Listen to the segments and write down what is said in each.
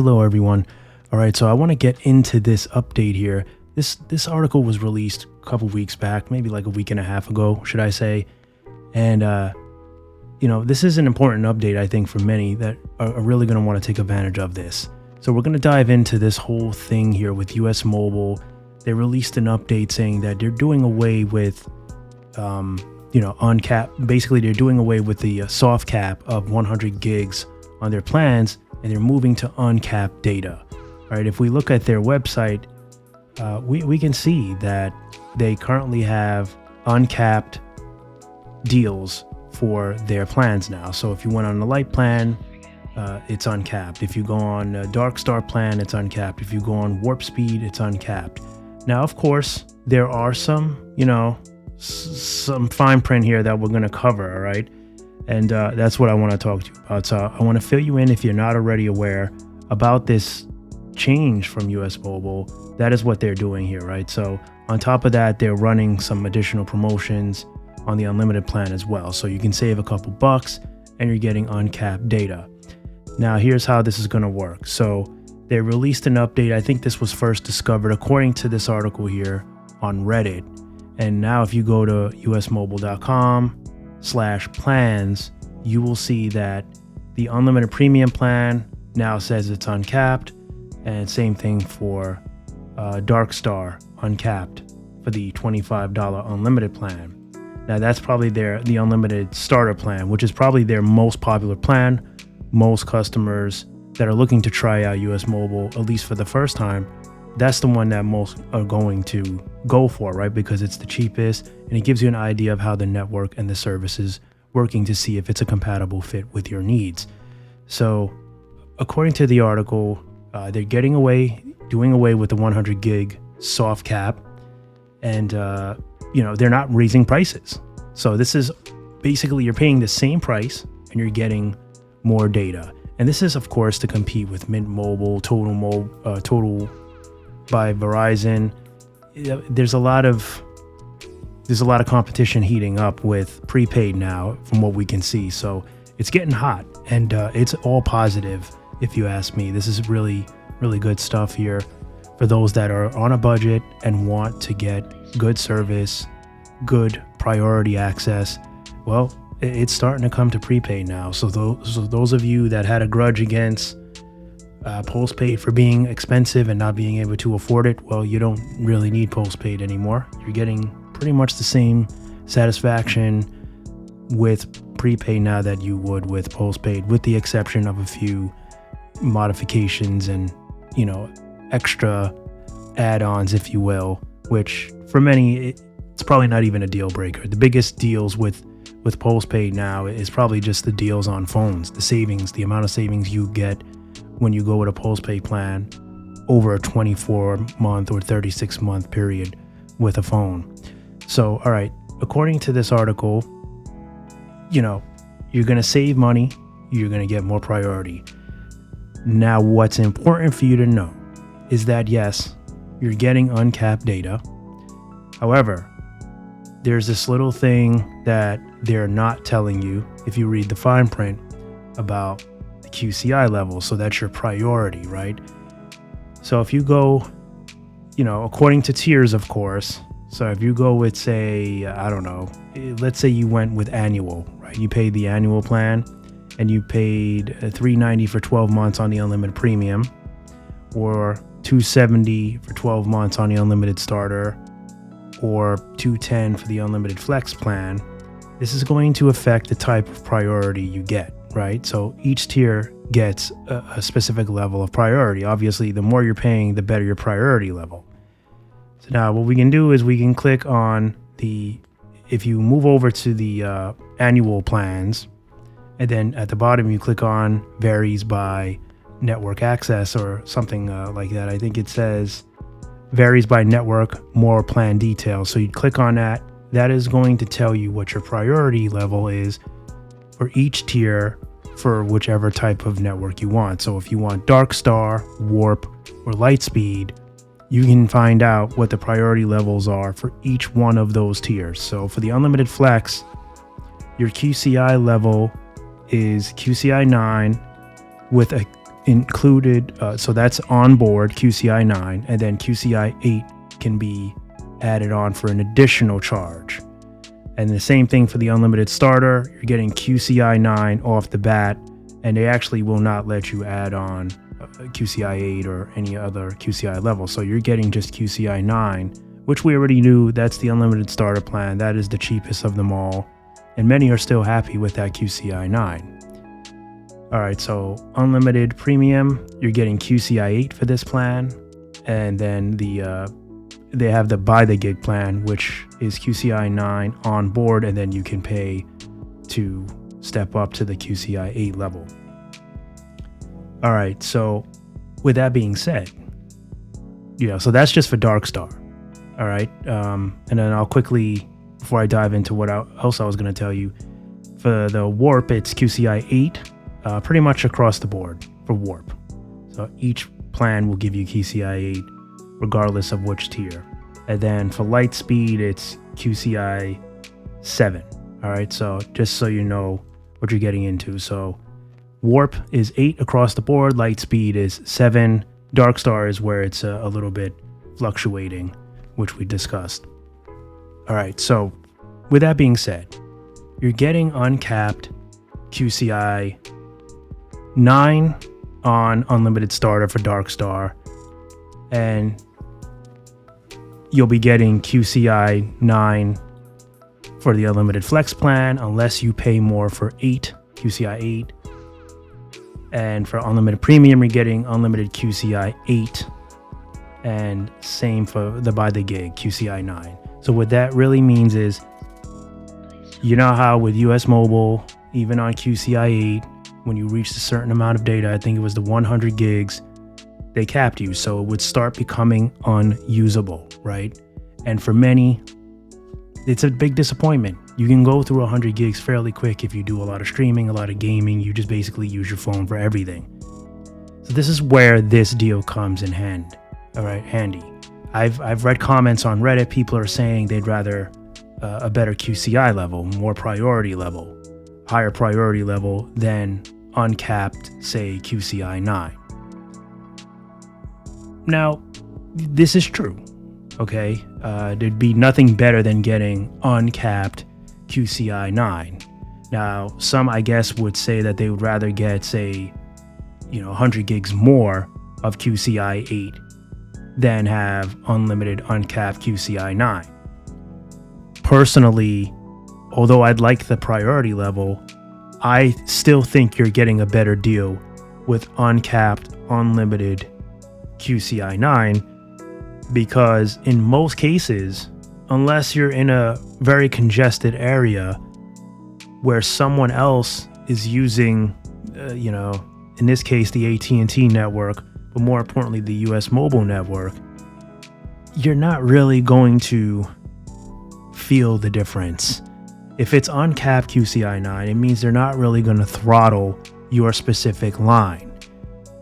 Hello everyone. All right, so I want to get into this update here. This article was released a couple weeks back, maybe like a week and a half ago, should I say. And this is an important update, I think, for many that are really going to want to take advantage of this. So we're going to dive into this whole thing here with US Mobile. They released an update saying that they're doing away with uncapped. Basically, they're doing away with the soft cap of 100 gigs on their plans, and they're moving to uncapped data. All right, if we look at their website, we can see that they currently have uncapped deals for their plans now. So if you went on the light plan, it's uncapped. If you go on a darkstar plan, it's uncapped. If you go on warp speed, it's uncapped. Now, of course, there are some fine print here that we're going to cover, all right? And that's what I want to talk to you about. So I want to fill you in, if you're not already aware, about this change from US Mobile. That is what they're doing here, right? So on top of that, they're running some additional promotions on the unlimited plan as well. So you can save a couple bucks and you're getting uncapped data. Now, here's how this is going to work. So they released an update. I think this was first discovered, according to this article here, on Reddit. And now if you go to usmobile.com/plans, you will see that the unlimited premium plan now says it's uncapped, and same thing for darkstar uncapped for the $25 unlimited plan. Now that's probably the unlimited starter plan, which is probably their most popular plan. Most customers that are looking to try out US Mobile, at least for the first time, that's the one that most are going to go for, right? Because it's the cheapest and it gives you an idea of how the network and the service is working to see if it's a compatible fit with your needs. So according to the article, they're doing away with the 100 gig soft cap, and they're not raising prices. So this is basically, you're paying the same price and you're getting more data. And this is, of course, to compete with Mint Mobile, Total by Verizon. There's a lot of competition heating up with prepaid now, from what we can see. So it's getting hot, and it's all positive, if you ask me. This is really, really good stuff here for those that are on a budget and want to get good service, good priority access. Well, it's starting to come to prepaid now. So those of you that had a grudge against postpaid for being expensive and not being able to afford it, well, you don't really need postpaid anymore. You're getting pretty much the same satisfaction with prepaid now that you would with postpaid, with the exception of a few modifications and extra add-ons, if you will, which for many it's probably not even a deal breaker. The biggest deals with postpaid now is probably just the deals on phones, the savings, the amount of savings you get when you go with a postpaid plan over a 24-month or 36-month period with a phone. So, all right, according to this article, you're going to save money, you're going to get more priority. Now, what's important for you to know is that, yes, you're getting uncapped data. However, there's this little thing that they're not telling you if you read the fine print about the QCI level. So that's your priority, right? So if you go, according to tiers, of course. So if you go with, say, let's say you went with annual, right? You paid the annual plan and you paid $390 for 12 months on the unlimited premium, or $270 for 12 months on the unlimited starter, or $210 for the unlimited flex plan. This is going to affect the type of priority you get, right? So each tier gets a specific level of priority. Obviously, the more you're paying, the better your priority level. So now what we can do is we can click on if you move over to the annual plans, and then at the bottom you click on varies by network access or something like that. I think it says varies by network, more plan details. So you click on that. That is going to tell you what your priority level is for each tier for whichever type of network you want. So if you want darkstar, warp, or lightspeed, you can find out what the priority levels are for each one of those tiers. So for the unlimited flex, your QCI level is QCI 9 with a included, so that's on board QCI 9, and then QCI 8 can be added on for an additional charge. And the same thing for the unlimited starter, you're getting QCI 9 off the bat, and they actually will not let you add on QCI 8 or any other QCI level. So you're getting just QCI 9, which we already knew. That's the unlimited starter plan. That is the cheapest of them all, and many are still happy with that QCI 9. All right, so unlimited premium, you're getting QCI 8 for this plan, and then they have the buy the gig plan, which is QCI 9 on board, and then you can pay to step up to the QCI 8 level. All right, so with that being said, so that's just for Darkstar. All right, and then I'll quickly, before I dive into what else I was going to tell you, for the Warp, it's QCI 8, pretty much across the board for Warp. So each plan will give you QCI 8, regardless of which tier. And then for Lightspeed, it's QCI 7. All right, so just so you know what you're getting into. So Warp is 8 across the board, Lightspeed is 7, Darkstar is where it's a little bit fluctuating, which we discussed. All right, so with that being said, you're getting uncapped QCI 9 on unlimited starter for Darkstar, and you'll be getting QCI 9 for the unlimited flex plan unless you pay more for 8, QCI 8. And for unlimited premium, you're getting unlimited QCI 8, and same for the buy the gig, QCI 9. So what that really means is, you know how with US Mobile, even on QCI 8, when you reached a certain amount of data, I think it was the 100 gigs, they capped you, so it would start becoming unusable, right? And for many, it's a big disappointment. You can go through 100 gigs fairly quick if you do a lot of streaming, a lot of gaming. You just basically use your phone for everything. So this is where this deal comes in handy. I've read comments on Reddit. People are saying they'd rather a better QCI level, more priority level, higher priority level than uncapped, say QCI 9. Now, this is true, okay? There'd be nothing better than getting uncapped QCI 9. Now, some, I guess, would say that they would rather get, say, 100 gigs more of QCI 8 than have unlimited uncapped QCI 9. Personally, although I'd like the priority level, I still think you're getting a better deal with uncapped, unlimited QCI 9, because in most cases, unless you're in a very congested area where someone else is using, in this case, the AT&T network, but more importantly, the US Mobile network, you're not really going to feel the difference. If it's uncapped QCI 9, it means they're not really going to throttle your specific line.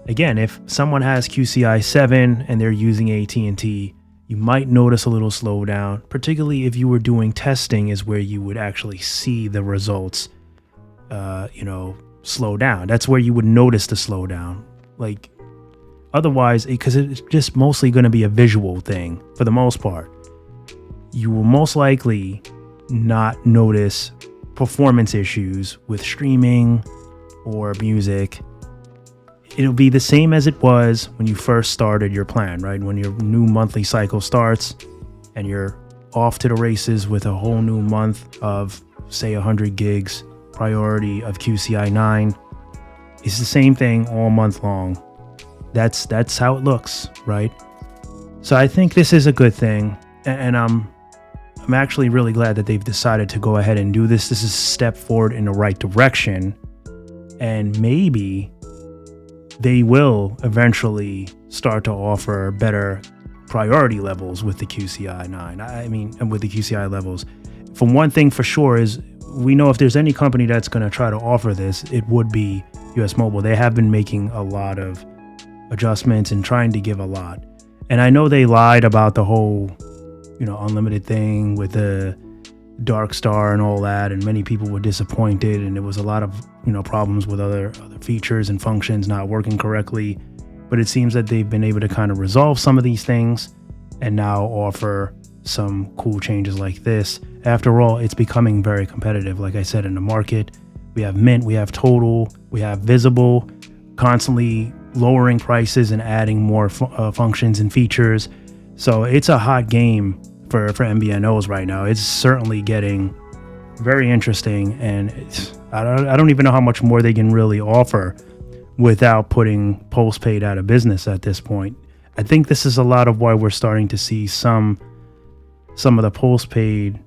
Again, if someone has QCI 7 and they're using AT&T, you might notice a little slowdown, particularly if you were doing testing, is where you would actually see the results, slow down. That's where you would notice the slowdown. Like, otherwise, because it's just mostly going to be a visual thing for the most part. You will most likely not notice performance issues with streaming or music. It'll be the same as it was when you first started your plan, right? When your new monthly cycle starts and you're off to the races with a whole new month of, say, 100 gigs priority of QCI 9. It's the same thing all month long. That's how it looks, right? So I think this is a good thing, and I'm actually really glad that they've decided to go ahead and do this. This is a step forward in the right direction, and maybe they will eventually start to offer better priority levels with the QCI 9. And with the QCI levels. For one thing for sure is, we know if there's any company that's going to try to offer this, it would be US Mobile. They have been making a lot of adjustments and trying to give a lot. And I know they lied about the whole, unlimited thing with the darkstar and all that, and many people were disappointed, and there was a lot of problems with other features and functions not working correctly. But it seems that they've been able to kind of resolve some of these things and now offer some cool changes like this. After all, it's becoming very competitive. Like I said, in the market, we have Mint, we have Total, we have Visible, constantly lowering prices and adding more functions and features. So it's a hot game for MVNOs right now. It's certainly getting very interesting, and I don't even know how much more they can really offer without putting postpaid out of business at this point. I think this is a lot of why we're starting to see some of the postpaid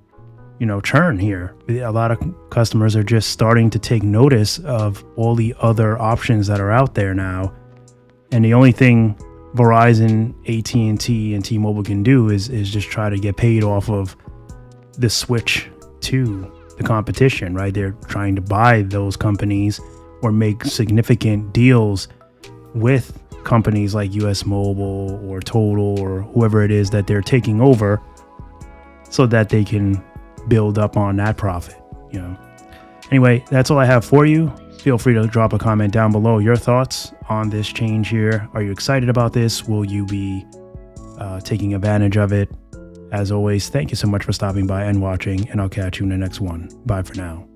churn here. A lot of customers are just starting to take notice of all the other options that are out there now, and the only thing Verizon, AT&T, and T-Mobile can do is just try to get paid off of the switch to the competition, right? They're trying to buy those companies or make significant deals with companies like US Mobile or Total or whoever it is that they're taking over, so that they can build up on that profit. Anyway, that's all I have for you. Feel free to drop a comment down below your thoughts on this change here. Are you excited about this? Will you be taking advantage of it? As always, thank you so much for stopping by and watching, and I'll catch you in the next one. Bye for now.